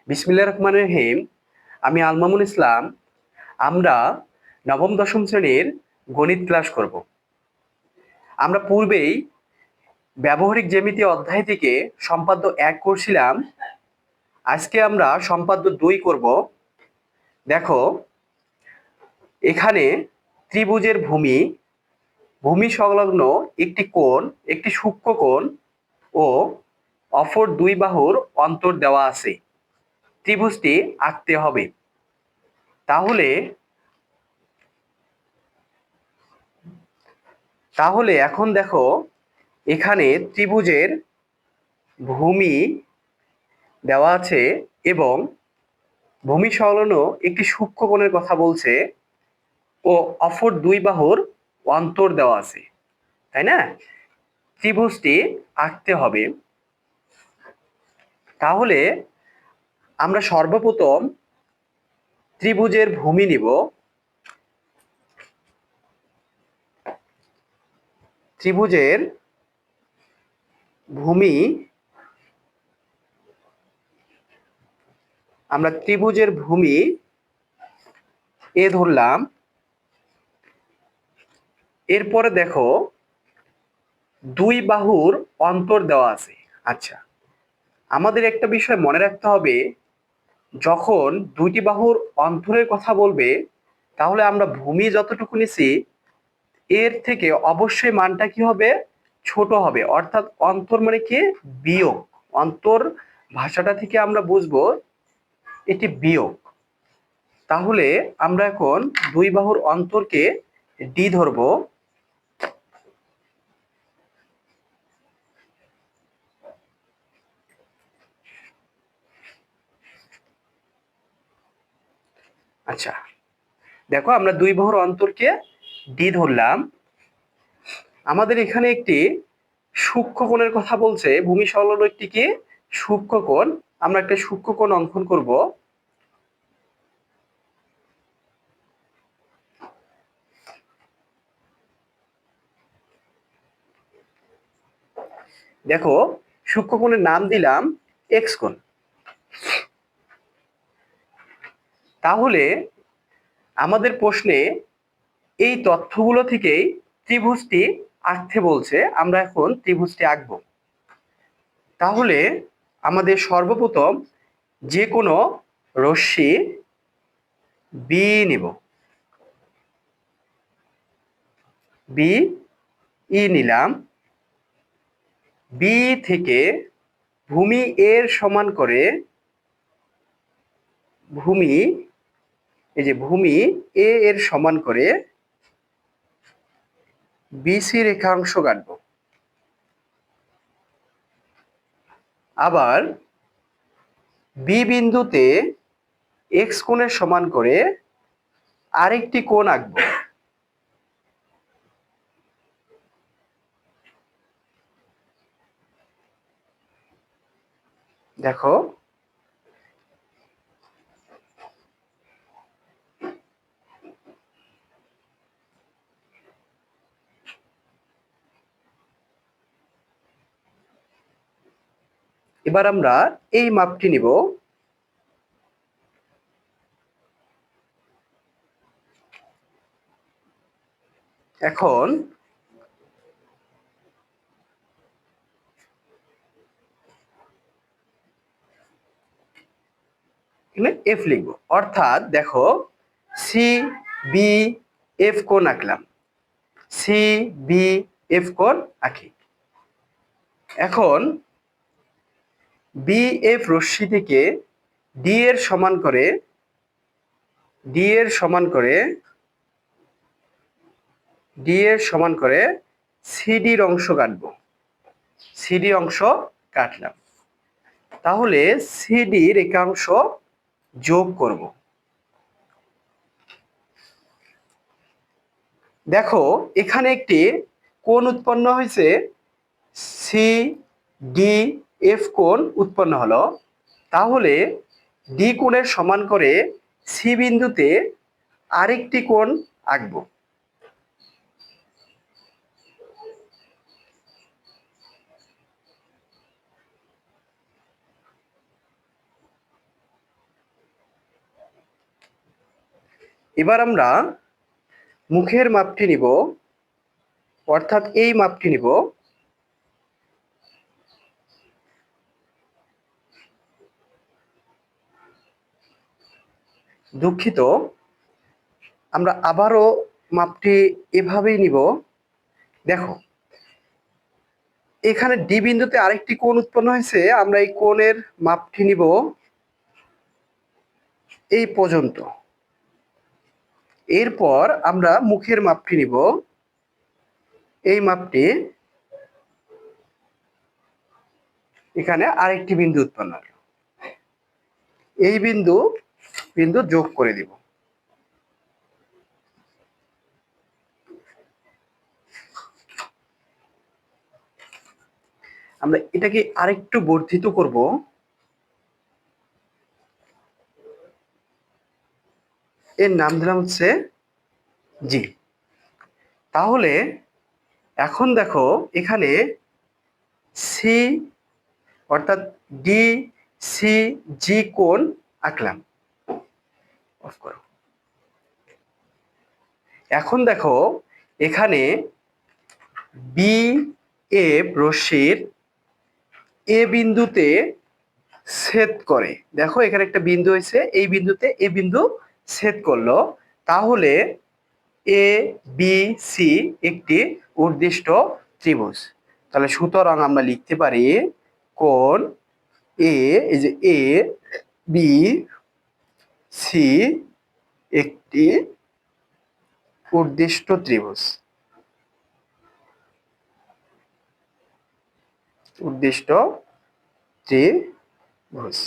বিসমিল্লাহির রহমানির রহিম। আমি আল মামুন ইসলাম। আমরা নবম দশম শ্রেণীর গণিত ক্লাস করব। আমরা পূর্বেই ব্যবহারিক জ্যামিতি অধ্যায় থেকে সম্পাদ্য 1 করছিলাম। আজকে আমরা সম্পাদ্য 2 করব। দেখো, এখানে ত্রিভুজের ভূমি সংলগ্ন একটি কোণ, একটি সূক্ষ্ম কোণ ও অপর দুই বাহুর অন্তর দেওয়া আছে। ত্রিভুজটি আঁকতে হবে। তাহলে তাহলে এখন দেখো, এখানে ত্রিভুজের ভূমি দেওয়া আছে এবং ভূমি সংলগ্ন একটি সূক্ষ্ম কোণের কথা বলছে ও অপর দুই বাহুর অন্তর দেওয়া আছে, তাই না? ত্রিভুজটি আঁকতে হবে। তাহলে আমরা সর্বপ্রথম ত্রিভুজের ভূমি নিব। ত্রিভুজের ভূমি আমরা ত্রিভুজের ভূমি এ ধরলাম। এরপরে দেখো, দুই বাহুর অন্তর দেওয়া আছে। আচ্ছা, আমাদের একটা বিষয় মনে রাখতে হবে, যখন দুইটি বাহুর অন্তরের কথা বলবে তাহলে আমরা ভূমি যতটুকু নিছি এর থেকে অবশ্যই মানটা কি হবে? ছোট হবে। অর্থাৎ অন্তর মানে কি? বিয়োগ। অন্তর ভাষাটা থেকে আমরা বুঝবো এটি বিয়োগ। তাহলে আমরা এখন দুই বাহুর অন্তরকে ডি ধরবো। আচ্ছা, দেখো, আমরা দুই বাহুর অন্তরকে ডি ধরলাম। আমাদের এখানে একটি সূক্ষ্ম কোণের কথা বলছে, ভূমি সংলগ্ন একটি কি সূক্ষ্ম কোণ। আমরা একটা সূক্ষ্ম কোণ অঙ্কন করব। দেখো, সূক্ষ্ম কোণের নাম দিলাম এক্স কোণ। তাহলে আমাদের প্রশ্নে এই তথ্যগুলো থেকেই ত্রিভুজটি আঁকতে বলছে। আমরা এখন ত্রিভুজটি আঁকবো। তাহলে আমাদের সর্বপ্রথম যে কোনো রশ্মি বি নিব। বি নিলাম। বি থেকে ভূমি এর সমান করে ভূমি ভূমি এ এর সমান করে বিসি রেখাংশ কাটবো। আবার বি বিন্দুতে এক্স কোণের সমান করে আরেকটি কোণ আঁকবো। দেখো, এবার আমরা এই মাপটি নিব। এখন এখানে এফ লিখব। অর্থাৎ দেখো, সি বি এফ কোণ আঁকলাম। সি বি এফ কোণ আঁকি। এখন বি এফ রশ্মি থেকে ডি এর সমান করে ডি এর সমান করে ডি এর সমান করে সিডির অংশ কাটবো। সিডি অংশ কাটলাম। তাহলে সিডি রেখাংশ যোগ করব। দেখো, এখানে একটি কোণ উৎপন্ন হয়েছে। সি ডি এফ কোণ উৎপন্ন হলো। তাহলে ডি কোণের সমান করে সি বিন্দুতে আরেকটি কোণ আঁকবো। এবার আমরা মুখের মাপটি নিব, অর্থাৎ এই মাপটি নিব। দুঃখিত, আমরা আবারও মাপটি এভাবেই নিব। দেখো, এখানে ডি বিন্দুতে আরেকটি কোণ উৎপন্ন হয়েছে, আমরা এই কোণের মাপটি নিব এই পর্যন্ত। এরপর আমরা মুখের মাপটি নিব, এই মাপটি এখানে আরেকটি বিন্দু উৎপন্ন হলো, এই বিন্দু যোগ করে দিব। আমরা এটাকে আরেকটু বর্ধিত করব। এর নাম দিলাম হচ্ছে জি। তাহলে এখন দেখো, এখানে সি অর্থাৎ ডি সি জি কোণ আঁকলাম। অফ করো। এখন দেখো, এখানে বি এফ রশ্মির এ বিন্দুতে ছেদ করে। দেখো, এখানে একটা বিন্দু হয়েছে, এই বিন্দুতে এ বিন্দু ছেদ করলো। তাহলে এ বি সি একটি উর্দিষ্ট ত্রিভুজ। তাহলে সুতরাং আমরা লিখতে পারি কোণ এ, এই যে এ বি সি একটি উর্দিষ্ট ত্রিভুজ। উর্দিষ্ট ত্রিভুজ।